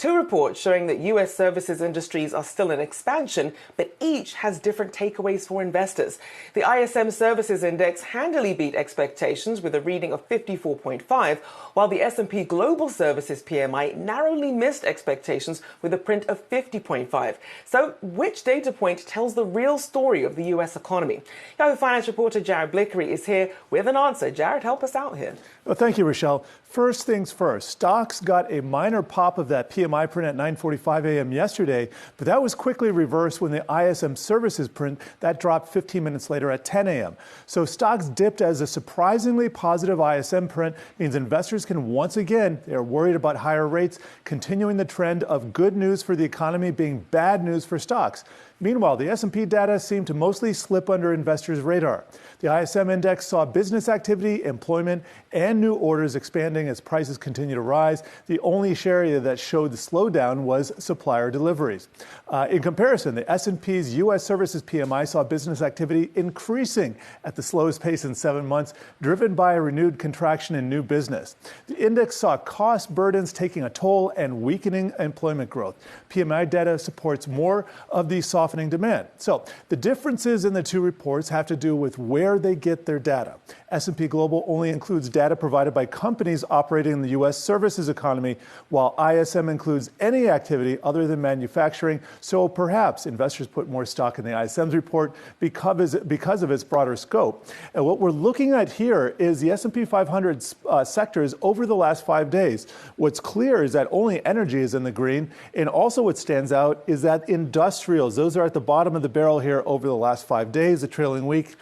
Two reports showing that U.S. services industries are still in expansion, but each has different takeaways for investors. The ISM Services Index handily beat expectations with a reading of 54.5, while the S&P Global Services PMI narrowly missed expectations with a print of 50.5. So, which data point tells the real story of the U.S. economy? Yahoo Finance reporter Jared Blikre is here with an answer. Jared, help us out here. Well, thank you, Rochelle. First things first, stocks got a minor pop of that PMI print at 9:45 a.m. yesterday, but that was quickly reversed when the ISM Services print that dropped 15 minutes later at 10 a.m. So stocks dipped as a surprisingly positive ISM print means investors can once again, they're worried about higher rates, continuing the trend of good news for the economy being bad news for stocks. Meanwhile, the S&P data seemed to mostly slip under investors' radar. The ISM index saw business activity, employment, and new orders expanding as prices continue to rise. The only area that showed the slowdown was supplier deliveries. In comparison, the S&P's U.S. Services PMI saw business activity increasing at the slowest pace in 7 months, driven by a renewed contraction in new business. The index saw cost burdens taking a toll and weakening employment growth. PMI data supports more of the softening demand. So the differences in the two reports have to do with where they get their data. S&P Global only includes data provided by companies operating in the U.S. services economy, while ISM includes any activity other than manufacturing. So perhaps investors put more stock in the ISM's report because of its broader scope. And what we're looking at here is the S&P 500 sectors over the last 5 days. What's clear is that only energy is in the green, and also what stands out is that industrials, those are at the bottom of the barrel here over the last 5 days, the trailing week,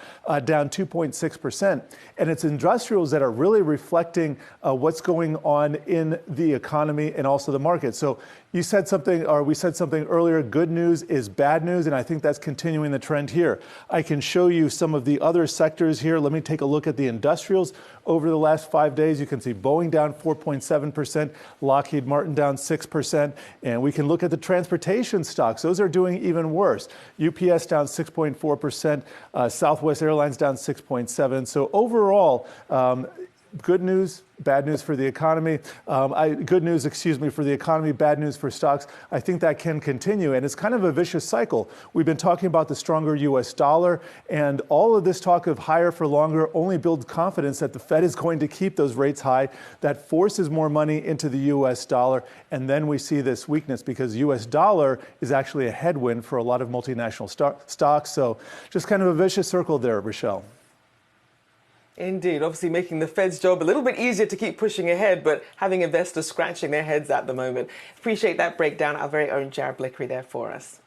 down 2.6%. And it's industrials that are really reflecting what's going on in the economy and also the market. So you said something, or we said something earlier, good news is bad news, and I think that's continuing the trend here. I can show you some of the other sectors here. Let me take a look at the industrials over the last 5 days. You can see Boeing down 4.7%, Lockheed Martin down 6%, and we can look at the transportation stocks. Those are doing even worse. UPS down 6.4%, Southwest Airlines down 6.7%. So overall, good news, bad news for the economy. Good news, for the economy, bad news for stocks. I think that can continue, and it's kind of a vicious cycle. We've been talking about the stronger U.S. dollar, and all of this talk of higher for longer only builds confidence that the Fed is going to keep those rates high. That forces more money into the U.S. dollar, and then we see this weakness because U.S. dollar is actually a headwind for a lot of multinational stocks. So just kind of a vicious circle there, Rochelle. Indeed, obviously making the Fed's job a little bit easier to keep pushing ahead, but having investors scratching their heads at the moment. Appreciate that breakdown. Our very own Jared Blikre there for us.